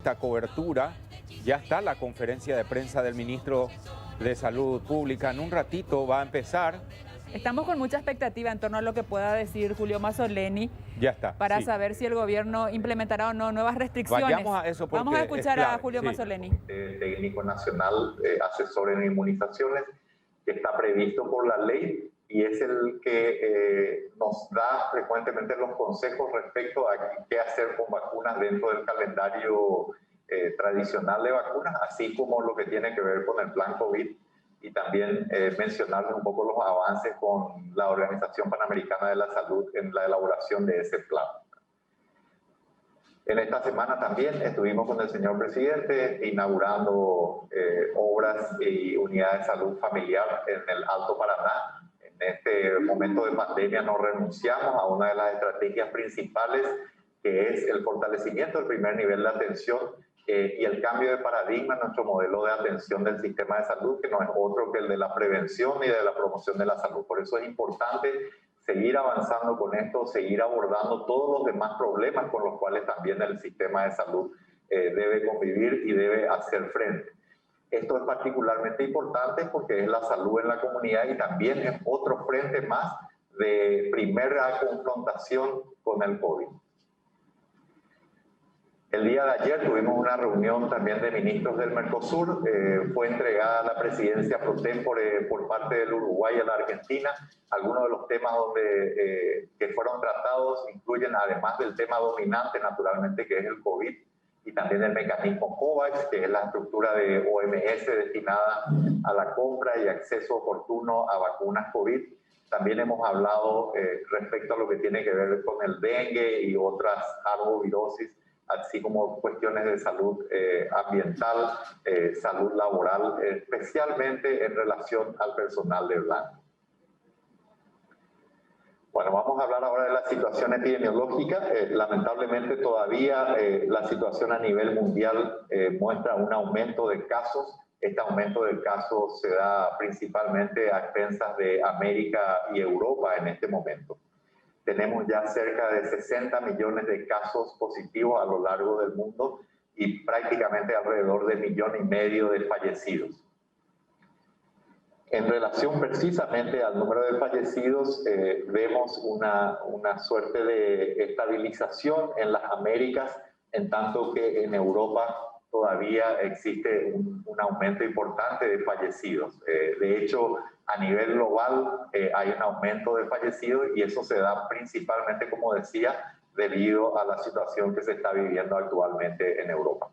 esta cobertura. Ya está la conferencia de prensa del ministro de Salud Pública. En un ratito va a empezar. Estamos con mucha expectativa en torno a lo que pueda decir Julio Mazzoleni. Ya está. Para sí. saber si el gobierno implementará o no nuevas restricciones. Vayamos a eso porque vamos a escuchar clave, a Julio Mazzoleni. Técnico Nacional Asesor en Inmunizaciones, que está previsto por la ley y es el que nos da frecuentemente los consejos respecto a qué hacer con vacunas dentro del calendario tradicional de vacunas, así como lo que tiene que ver con el plan COVID, y también mencionarles un poco los avances con la Organización Panamericana de la Salud en la elaboración de ese plan. En esta semana también estuvimos con el señor presidente inaugurando obras y unidades de salud familiar en el Alto Paraná. En este momento de pandemia no renunciamos a una de las estrategias principales, que es el fortalecimiento del primer nivel de atención y el cambio de paradigma en nuestro modelo de atención del sistema de salud, que no es otro que el de la prevención y de la promoción de la salud. Por eso es importante seguir avanzando con esto, seguir abordando todos los demás problemas con los cuales también el sistema de salud debe convivir y debe hacer frente. Esto es particularmente importante porque es la salud en la comunidad y también es otro frente más de primera confrontación con el COVID. El día de ayer tuvimos una reunión también de ministros del Mercosur. Fue entregada la presidencia pro tempore por parte del Uruguay a la Argentina. Algunos de los temas que fueron tratados incluyen, además del tema dominante, naturalmente, que es el COVID, y también el mecanismo COVAX, que es la estructura de OMS destinada a la compra y acceso oportuno a vacunas COVID. También hemos hablado respecto a lo que tiene que ver con el dengue y otras arbovirosis, así como cuestiones de salud ambiental, salud laboral, especialmente en relación al personal de blanco. Bueno, vamos a hablar ahora de la situación epidemiológica. Lamentablemente todavía la situación a nivel mundial muestra un aumento de casos. Este aumento de casos se da principalmente a expensas de América y Europa en este momento. Tenemos ya cerca de 60 millones de casos positivos a lo largo del mundo y prácticamente alrededor de 1,5 millones de fallecidos. En relación precisamente al número de fallecidos, vemos una suerte de estabilización en las Américas, en tanto que en Europa todavía existe un aumento importante de fallecidos. De hecho, a nivel global hay un aumento de fallecidos y eso se da principalmente, como decía, debido a la situación que se está viviendo actualmente en Europa.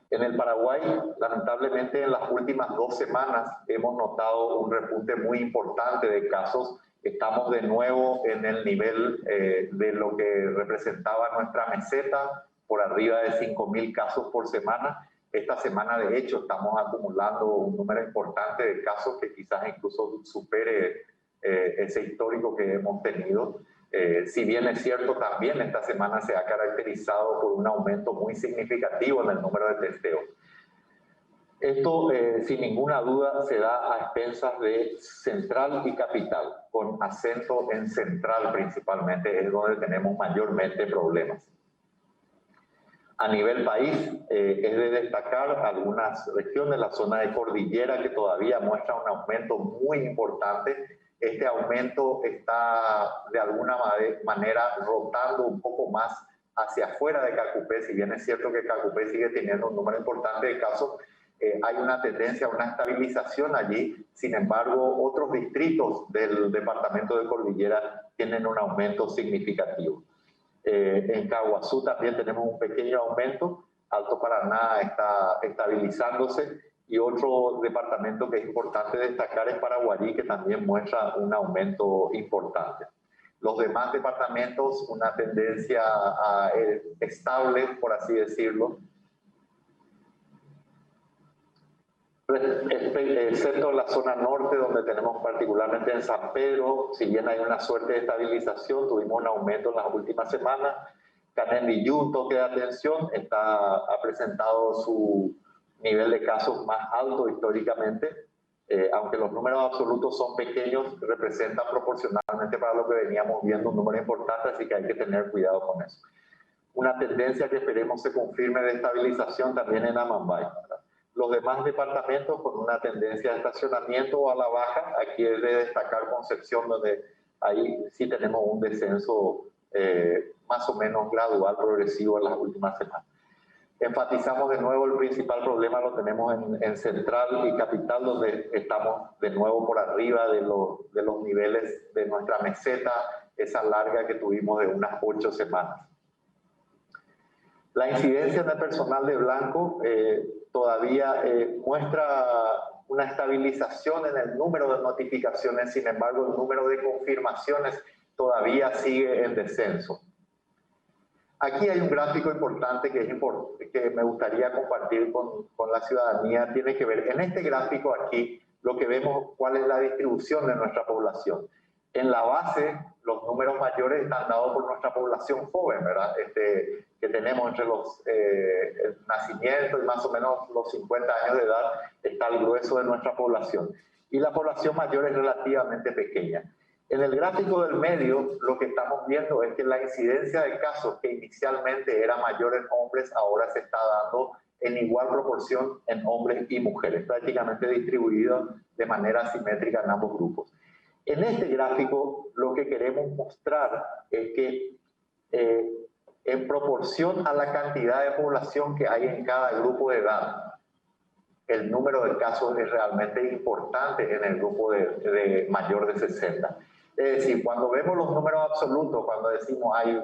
En el Paraguay, lamentablemente, en las últimas 2 semanas hemos notado un repunte muy importante de casos. Estamos de nuevo en el nivel de lo que representaba nuestra meseta, por arriba de 5.000 casos por semana. Esta semana, de hecho, estamos acumulando un número importante de casos que quizás incluso supere ese histórico que hemos tenido. Si bien es cierto, también esta semana se ha caracterizado por un aumento muy significativo en el número de testeos. Esto, sin ninguna duda, se da a expensas de Central y Capital, con acento en Central principalmente, es donde tenemos mayormente problemas. A nivel país, es de destacar algunas regiones, la zona de cordillera, que todavía muestra un aumento muy importante. Este aumento está de alguna manera rotando un poco más hacia afuera de Cacupé. Si bien es cierto que Cacupé sigue teniendo un número importante de casos, hay una tendencia a una estabilización allí. Sin embargo, otros distritos del departamento de Cordillera tienen un aumento significativo. En Caguazú también tenemos un pequeño aumento. Alto Paraná está estabilizándose. Y otro departamento que es importante destacar es Paraguarí, que también muestra un aumento importante. Los demás departamentos, una tendencia estable, por así decirlo, excepto la zona norte, donde tenemos particularmente en San Pedro, si bien hay una suerte de estabilización, tuvimos un aumento en las últimas semanas. Canembillú, un toque de atención, ha presentado su nivel de casos más alto históricamente, aunque los números absolutos son pequeños, representan proporcionalmente para lo que veníamos viendo un número importante, así que hay que tener cuidado con eso. una tendencia que esperemos se confirme de estabilización también en Amambay, ¿verdad? Los demás departamentos con una tendencia de estacionamiento a la baja. Aquí es de destacar Concepción, donde ahí sí tenemos un descenso más o menos gradual, progresivo en las últimas semanas. Enfatizamos de nuevo el principal problema lo tenemos en Central y Capital, donde estamos de nuevo por arriba de los niveles de nuestra meseta, esa larga que tuvimos de unas 8 semanas. La incidencia en el personal de blanco todavía muestra una estabilización en el número de notificaciones, sin embargo el número de confirmaciones todavía sigue en descenso. Aquí hay un gráfico importante que me gustaría compartir con la ciudadanía. Tiene que ver, en este gráfico aquí, lo que vemos cuál es la distribución de nuestra población. En la base, los números mayores están dados por nuestra población joven, ¿verdad? Que tenemos entre los nacimientos y más o menos los 50 años de edad, está el grueso de nuestra población. Y la población mayor es relativamente pequeña. En el gráfico del medio, lo que estamos viendo es que la incidencia de casos que inicialmente era mayor en hombres, ahora se está dando en igual proporción en hombres y mujeres, prácticamente distribuido de manera simétrica en ambos grupos. En este gráfico, lo que queremos mostrar es que en proporción a la cantidad de población que hay en cada grupo de edad, el número de casos es realmente importante en el grupo de mayor de 60. Es decir, cuando vemos los números absolutos, cuando decimos hay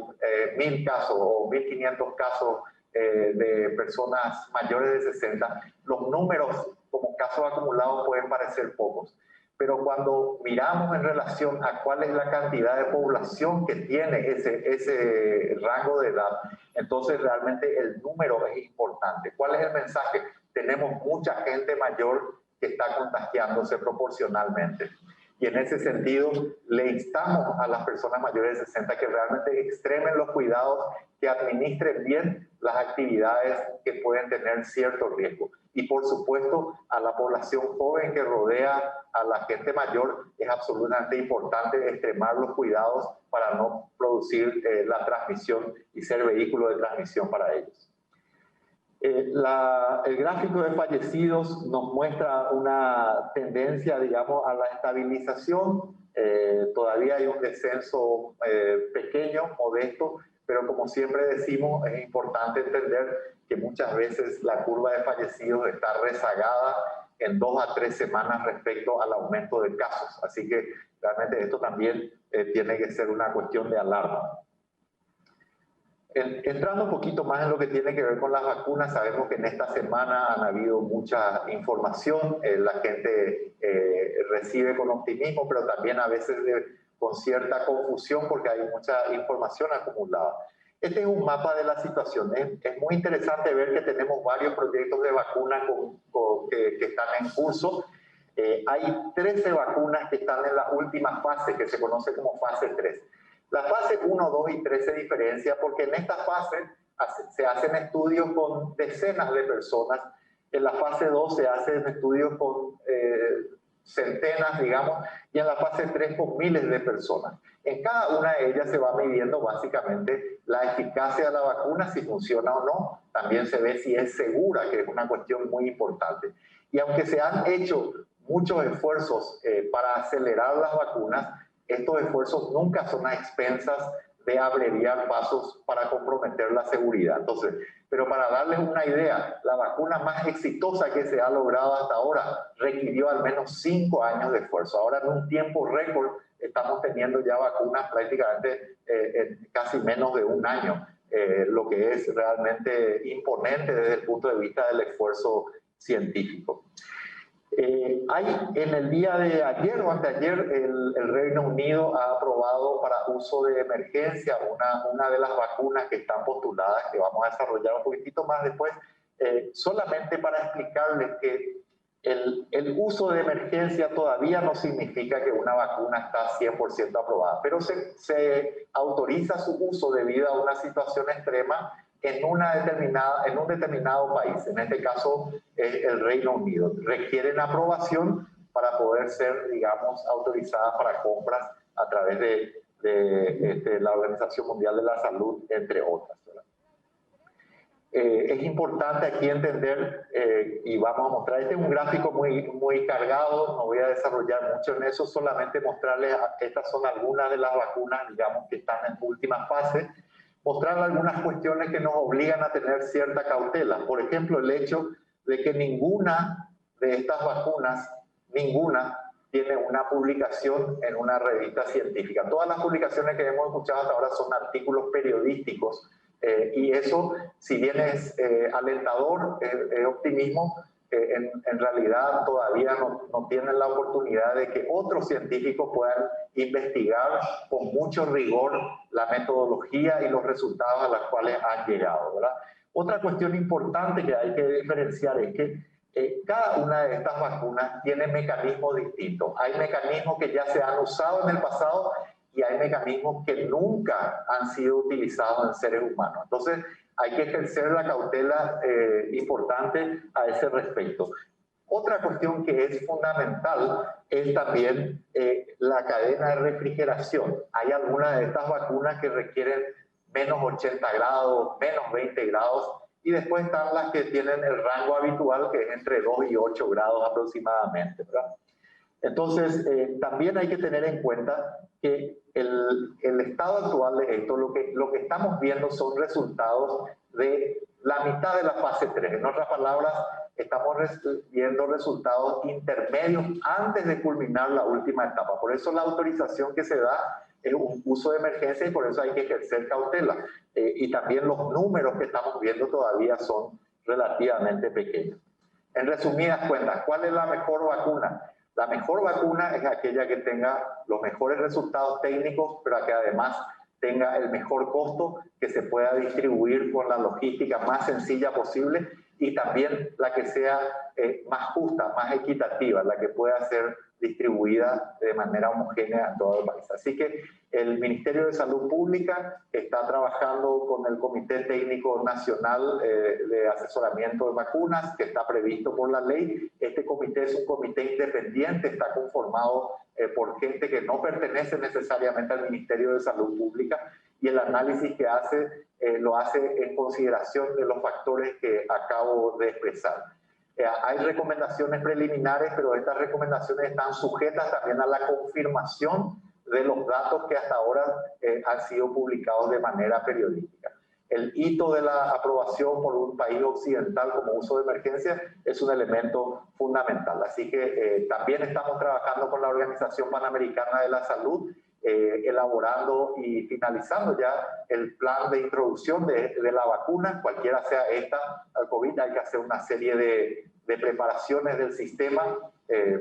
1.000 casos o 1.500 casos de personas mayores de 60, los números como casos acumulados pueden parecer pocos. Pero cuando miramos en relación a cuál es la cantidad de población que tiene ese rango de edad, entonces realmente el número es importante. ¿Cuál es el mensaje? Tenemos mucha gente mayor que está contagiándose proporcionalmente. Y en ese sentido, le instamos a las personas mayores de 60 que realmente extremen los cuidados, que administren bien las actividades que pueden tener cierto riesgo. Y por supuesto, a la población joven que rodea a la gente mayor, es absolutamente importante extremar los cuidados para no producir la transmisión y ser vehículo de transmisión para ellos. El gráfico de fallecidos nos muestra una tendencia, digamos, a la estabilización. Todavía hay un descenso pequeño, modesto, pero como siempre decimos, es importante entender que muchas veces la curva de fallecidos está rezagada en 2 a 3 semanas respecto al aumento de casos. Así que realmente esto también tiene que ser una cuestión de alarma. Entrando un poquito más en lo que tiene que ver con las vacunas, sabemos que en esta semana han habido mucha información, la gente recibe con optimismo, pero también a veces con cierta confusión porque hay mucha información acumulada. Este es un mapa de la situación. Es muy interesante ver que tenemos varios proyectos de vacuna que están en curso. Hay 13 vacunas que están en la última fase, que se conoce como fase 3. La fase 1, 2 y 3 se diferencia porque en esta fase se hacen estudios con decenas de personas, en la fase 2 se hacen estudios con centenas, digamos, y en la fase 3 con miles de personas. En cada una de ellas se va midiendo básicamente la eficacia de la vacuna, si funciona o no. También se ve si es segura, que es una cuestión muy importante. Y aunque se han hecho muchos esfuerzos para acelerar las vacunas, estos esfuerzos nunca son a expensas de abreviar pasos para comprometer la seguridad. Entonces, pero para darles una idea, la vacuna más exitosa que se ha logrado hasta ahora requirió al menos 5 años de esfuerzo. Ahora en un tiempo récord estamos teniendo ya vacunas prácticamente en casi menos de 1 año, lo que es realmente imponente desde el punto de vista del esfuerzo científico. En el día de ayer o anteayer, el Reino Unido ha aprobado para uso de emergencia una de las vacunas que están postuladas, que vamos a desarrollar un poquitito más después, solamente para explicarles que el uso de emergencia todavía no significa que una vacuna está 100% aprobada, pero se autoriza su uso debido a una situación extrema en un determinado país, en este caso el Reino Unido. Requieren aprobación para poder ser, digamos, autorizadas para compras a través de la Organización Mundial de la Salud, entre otras, ¿verdad? Es importante aquí entender, y vamos a mostrar, este es un gráfico muy cargado, no voy a desarrollar mucho en eso, solamente mostrarles, estas son algunas de las vacunas, digamos, que están en última fase, mostrar algunas cuestiones que nos obligan a tener cierta cautela. Por ejemplo, el hecho de que ninguna de estas vacunas, ninguna, tiene una publicación en una revista científica. Todas las publicaciones que hemos escuchado hasta ahora son artículos periodísticos, y eso, si bien es alentador, es optimismo, en realidad todavía no tienen la oportunidad de que otros científicos puedan investigar con mucho rigor la metodología y los resultados a los cuales han llegado, ¿verdad? Otra cuestión importante que hay que diferenciar es que cada una de estas vacunas tiene mecanismos distintos. Hay mecanismos que ya se han usado en el pasado y hay mecanismos que nunca han sido utilizados en seres humanos. Entonces, hay que ejercer la cautela importante a ese respecto. Otra cuestión que es fundamental es también la cadena de refrigeración. Hay algunas de estas vacunas que requieren menos 80 grados, menos 20 grados, y después están las que tienen el rango habitual, que es entre 2 y 8 grados aproximadamente, ¿verdad? Entonces, también hay que tener en cuenta que el estado actual de esto, lo que estamos viendo son resultados de la mitad de la fase 3. En otras palabras, estamos viendo resultados intermedios antes de culminar la última etapa. Por eso la autorización que se da es un uso de emergencia y por eso hay que ejercer cautela. Y también los números que estamos viendo todavía son relativamente pequeños. En resumidas cuentas, ¿cuál es la mejor vacuna? La mejor vacuna es aquella que tenga los mejores resultados técnicos, pero que además tenga el mejor costo, que se pueda distribuir con la logística más sencilla posible, y también la que sea más justa, más equitativa, la que pueda ser distribuida de manera homogénea en todo el país. Así que el Ministerio de Salud Pública está trabajando con el Comité Técnico Nacional de Asesoramiento de Vacunas, que está previsto por la ley. Este comité es un comité independiente, está conformado por gente que no pertenece necesariamente al Ministerio de Salud Pública, y el análisis que hace lo hace en consideración de los factores que acabo de expresar. Hay recomendaciones preliminares, pero estas recomendaciones están sujetas también a la confirmación de los datos que hasta ahora han sido publicados de manera periodística. El hito de la aprobación por un país occidental como uso de emergencia es un elemento fundamental. Así que también estamos trabajando con la Organización Panamericana de la Salud, elaborando y finalizando ya el plan de introducción de la vacuna, cualquiera sea esta al COVID. Hay que hacer una serie de preparaciones del sistema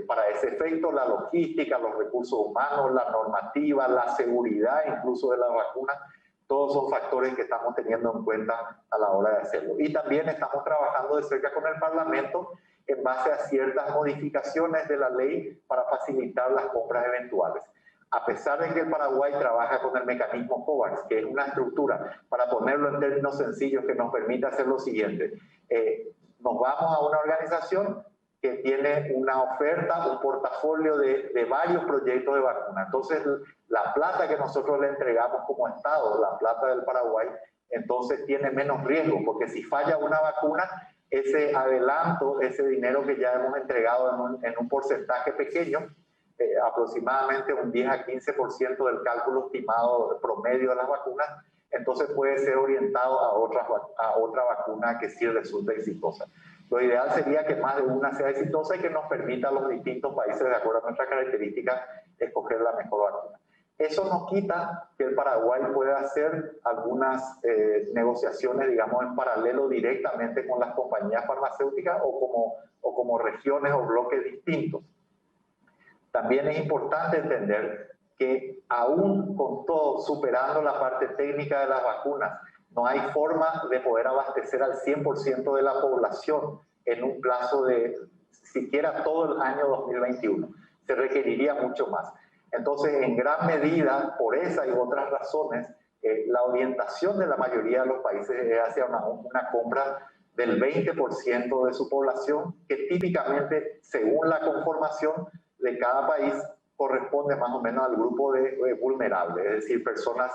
para ese efecto, la logística, los recursos humanos, la normativa, la seguridad incluso de las vacunas. Todos son factores que estamos teniendo en cuenta a la hora de hacerlo. Y también estamos trabajando de cerca con el Parlamento en base a ciertas modificaciones de la ley para facilitar las compras eventuales. A pesar de que el Paraguay trabaja con el mecanismo COVAX, que es una estructura, para ponerlo en términos sencillos, que nos permite hacer lo siguiente. Nos vamos a una organización que tiene una oferta, un portafolio de varios proyectos de vacuna. Entonces, la plata que nosotros le entregamos como Estado, la plata del Paraguay, entonces tiene menos riesgo, porque si falla una vacuna, ese adelanto, ese dinero que ya hemos entregado en un porcentaje pequeño, aproximadamente un 10 a 15% del cálculo estimado promedio de las vacunas, entonces puede ser orientado a otra vacuna que sí resulta exitosa. Lo ideal sería que más de una sea exitosa y que nos permita a los distintos países, de acuerdo a nuestras características, escoger la mejor vacuna. Eso no quita que el Paraguay pueda hacer algunas negociaciones, digamos, en paralelo directamente con las compañías farmacéuticas o como regiones o bloques distintos. También es importante entender que aún con todo, superando la parte técnica de las vacunas, no hay forma de poder abastecer al 100% de la población en un plazo de siquiera todo el año 2021. Se requeriría mucho más. Entonces, en gran medida, por esa y otras razones, la orientación de la mayoría de los países es hacia una compra del 20% de su población, que típicamente, según la conformación de cada país, corresponde más o menos al grupo de vulnerables, es decir, personas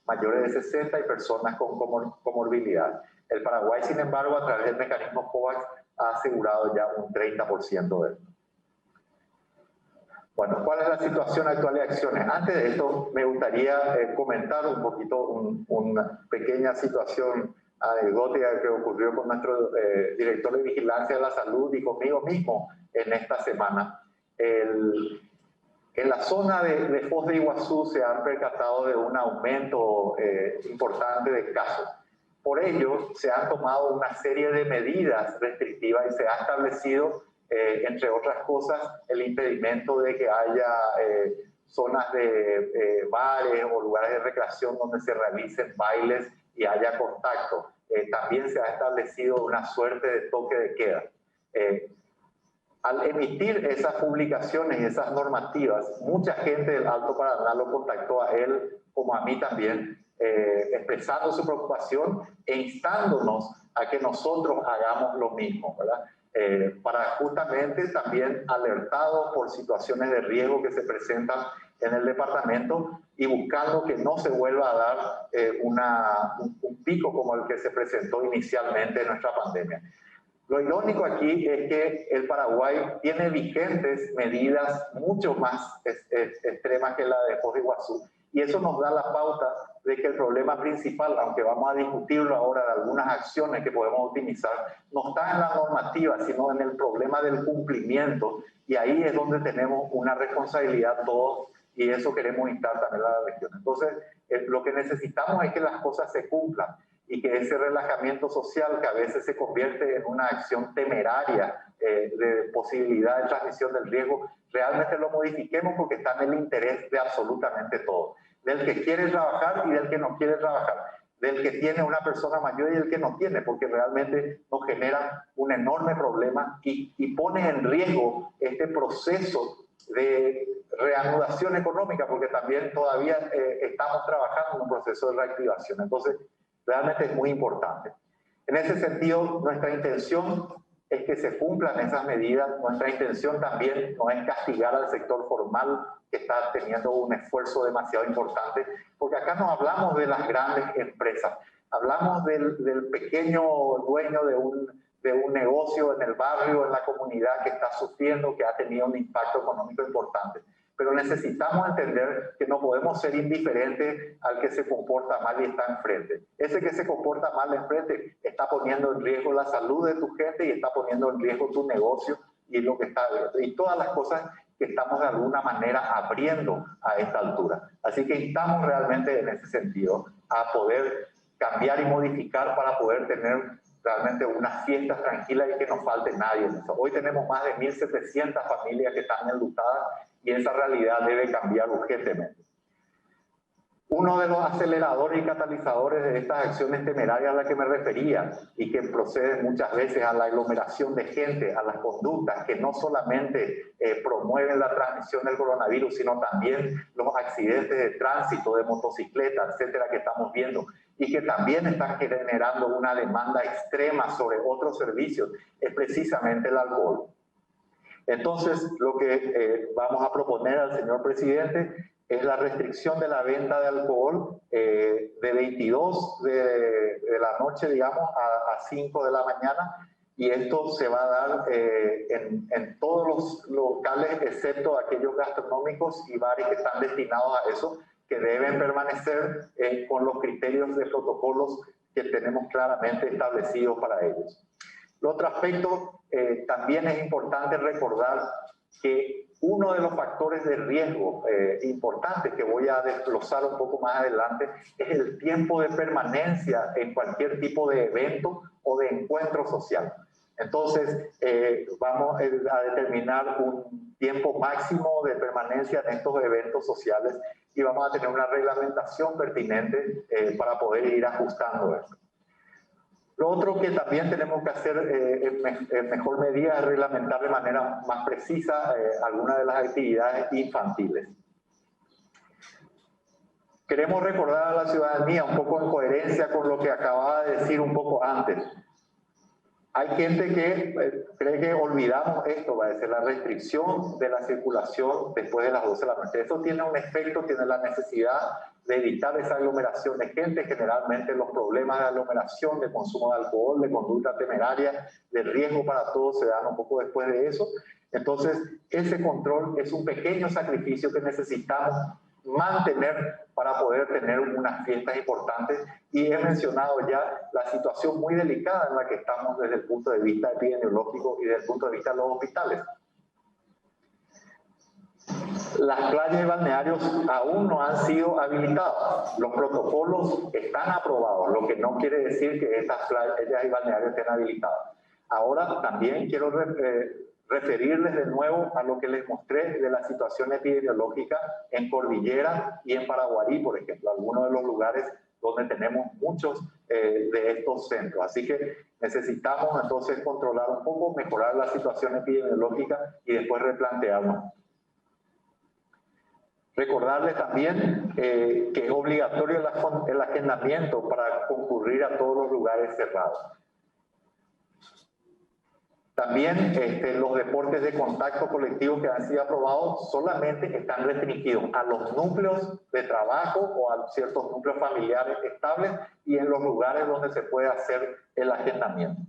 mayores de 60 y personas con comorbilidad. El Paraguay, sin embargo, a través del mecanismo COVAX, ha asegurado ya un 30% de esto. Bueno, ¿cuál es la situación actual de acciones? Antes de esto, me gustaría comentar un poquito una pequeña situación anecdótica que ocurrió con nuestro director de Vigilancia de la Salud y conmigo mismo en esta semana. En la zona de Foz de Iguazú se han percatado de un aumento importante de casos. Por ello, se han tomado una serie de medidas restrictivas y se ha establecido, entre otras cosas, el impedimento de que haya zonas de bares o lugares de recreación donde se realicen bailes y haya contacto. También se ha establecido una suerte de toque de queda. Al emitir esas publicaciones y esas normativas, mucha gente del Alto Paraná lo contactó a él, como a mí también, expresando su preocupación e instándonos a que nosotros hagamos lo mismo, ¿verdad? Para justamente también alertados por situaciones de riesgo que se presentan en el departamento y buscando que no se vuelva a dar un pico como el que se presentó inicialmente en nuestra pandemia. Lo irónico aquí es que el Paraguay tiene vigentes medidas mucho más extremas que la de Foz de Iguazú, y eso nos da la pauta de que el problema principal, aunque vamos a discutirlo ahora de algunas acciones que podemos optimizar, no está en la normativa, sino en el problema del cumplimiento, y ahí es donde tenemos una responsabilidad todos, y eso queremos instar también a la región. Entonces, lo que necesitamos es que las cosas se cumplan y que ese relajamiento social, que a veces se convierte en una acción temeraria de posibilidad de transmisión del riesgo, realmente lo modifiquemos porque está en el interés de absolutamente todos. Del que quiere trabajar y del que no quiere trabajar, del que tiene una persona mayor y del que no tiene, porque realmente nos genera un enorme problema y pone en riesgo este proceso de reanudación económica, porque también todavía estamos trabajando en un proceso de reactivación. Entonces, realmente es muy importante. En ese sentido, nuestra intención es que se cumplan esas medidas. Nuestra intención también no es castigar al sector formal, que está teniendo un esfuerzo demasiado importante, porque acá no hablamos de las grandes empresas, hablamos del pequeño dueño de un negocio en el barrio, en la comunidad, que está sufriendo, que ha tenido un impacto económico importante. Pero necesitamos entender que no podemos ser indiferentes al que se comporta mal y está enfrente. Ese que se comporta mal enfrente está poniendo en riesgo la salud de tu gente y está poniendo en riesgo tu negocio y todas las cosas que estamos de alguna manera abriendo a esta altura. Así que estamos realmente en ese sentido a poder cambiar y modificar para poder tener realmente unas fiestas tranquilas y que no falte nadie en eso. Hoy tenemos más de 1.700 familias que están enlutadas y esa realidad debe cambiar urgentemente. Uno de los aceleradores y catalizadores de estas acciones temerarias a las que me refería y que procede muchas veces a la aglomeración de gente, a las conductas que no solamente promueven la transmisión del coronavirus, sino también los accidentes de tránsito, de motocicleta, etcétera, que estamos viendo y que también están generando una demanda extrema sobre otros servicios, es precisamente el alcohol. Entonces, lo que vamos a proponer al señor presidente es la restricción de la venta de alcohol de 22 de la noche, digamos, a 5 de la mañana, y esto se va a dar en todos los locales, excepto aquellos gastronómicos y bares que están destinados a eso, que deben permanecer con los criterios de protocolos que tenemos claramente establecidos para ellos. El otro aspecto, también es importante recordar que uno de los factores de riesgo importantes que voy a desglosar un poco más adelante es el tiempo de permanencia en cualquier tipo de evento o de encuentro social. Entonces, vamos a determinar un tiempo máximo de permanencia en estos eventos sociales y vamos a tener una reglamentación pertinente para poder ir ajustando esto. Lo otro que también tenemos que hacer en mejor medida es reglamentar de manera más precisa algunas de las actividades infantiles. Queremos recordar a la ciudadanía, un poco en coherencia con lo que acababa de decir un poco antes, Hay gente que cree que olvidamos esto, va a decir la restricción de la circulación después de las 12 de la noche. Eso tiene un efecto, tiene la necesidad de evitar esa aglomeración de gente. Generalmente los problemas de aglomeración, de consumo de alcohol, de conducta temeraria, de riesgo para todos se dan un poco después de eso. Entonces, ese control es un pequeño sacrificio que necesitamos mantener para poder tener unas fiestas importantes. Y he mencionado ya la situación muy delicada en la que estamos desde el punto de vista epidemiológico y desde el punto de vista de los hospitales. Las playas y balnearios aún no han sido habilitadas. Los protocolos están aprobados, lo que no quiere decir que estas playas y balnearios estén habilitadas. Ahora también quiero referirles de nuevo a lo que les mostré de la situación epidemiológica en Cordillera y en Paraguarí, por ejemplo, algunos de los lugares donde tenemos muchos de estos centros. Así que necesitamos entonces controlar un poco, mejorar la situación epidemiológica y después replantearnos. Recordarles también que es obligatorio el agendamiento para concurrir a todos los lugares cerrados. También los deportes de contacto colectivo que han sido aprobados solamente están restringidos a los núcleos de trabajo o a ciertos núcleos familiares estables y en los lugares donde se puede hacer el agendamiento.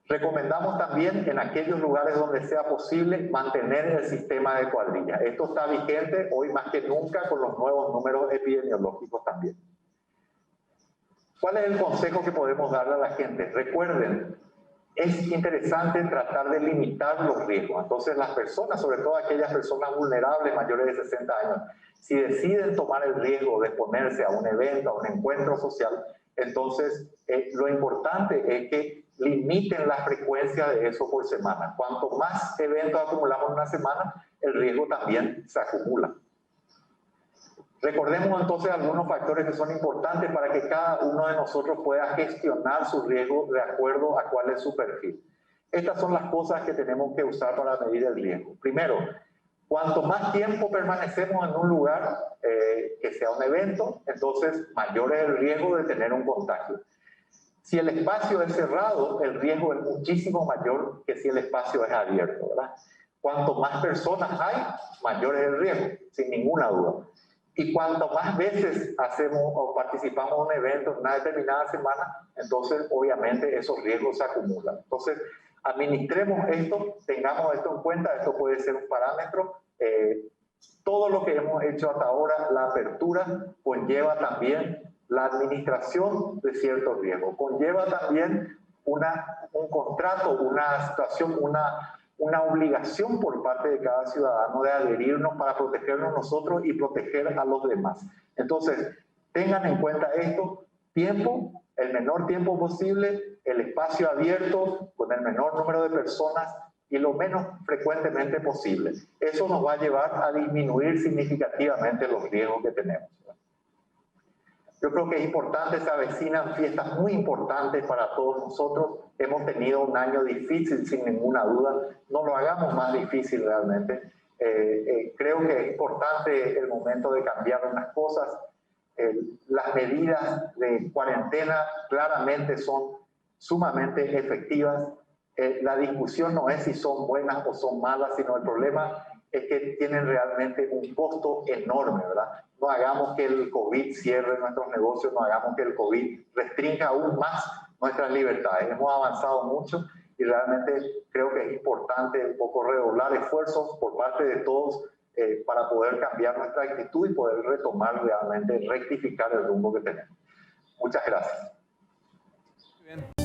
Recomendamos también en aquellos lugares donde sea posible mantener el sistema de cuadrilla. Esto está vigente hoy más que nunca con los nuevos números epidemiológicos también. ¿Cuál es el consejo que podemos darle a la gente? Recuerden, es interesante tratar de limitar los riesgos. Entonces las personas, sobre todo aquellas personas vulnerables mayores de 60 años, si deciden tomar el riesgo de exponerse a un evento, a un encuentro social, entonces lo importante es que limiten la frecuencia de eso por semana. Cuanto más eventos acumulamos en una semana, el riesgo también se acumula. Recordemos entonces algunos factores que son importantes para que cada uno de nosotros pueda gestionar su riesgo de acuerdo a cuál es su perfil. Estas son las cosas que tenemos que usar para medir el riesgo. Primero, cuanto más tiempo permanecemos en un lugar que sea un evento, entonces mayor es el riesgo de tener un contagio. Si el espacio es cerrado, el riesgo es muchísimo mayor que si el espacio es abierto, ¿verdad? Cuanto más personas hay, mayor es el riesgo, sin ninguna duda. Y cuanto más veces hacemos o participamos en un evento en una determinada semana, entonces obviamente esos riesgos se acumulan. Entonces, administremos esto, tengamos esto en cuenta, esto puede ser un parámetro. Todo lo que hemos hecho hasta ahora, la apertura, conlleva también la administración de ciertos riesgos, conlleva también un contrato, una situación, una obligación por parte de cada ciudadano de adherirnos para protegernos nosotros y proteger a los demás. Entonces, tengan en cuenta esto, tiempo, el menor tiempo posible, el espacio abierto con el menor número de personas y lo menos frecuentemente posible. Eso nos va a llevar a disminuir significativamente los riesgos que tenemos. Yo creo que es importante, se avecinan fiestas muy importantes para todos nosotros. Hemos tenido un año difícil, sin ninguna duda. No lo hagamos más difícil realmente. Creo que es importante el momento de cambiar unas cosas. Las medidas de cuarentena claramente son sumamente efectivas. La discusión no es si son buenas o son malas, sino el problema es que tienen realmente un costo enorme, ¿verdad? No hagamos que el COVID cierre nuestros negocios, no hagamos que el COVID restrinja aún más nuestras libertades. Hemos avanzado mucho y realmente creo que es importante un poco redoblar esfuerzos por parte de todos para poder cambiar nuestra actitud y poder retomar realmente, rectificar el rumbo que tenemos. Muchas gracias. Muy bien.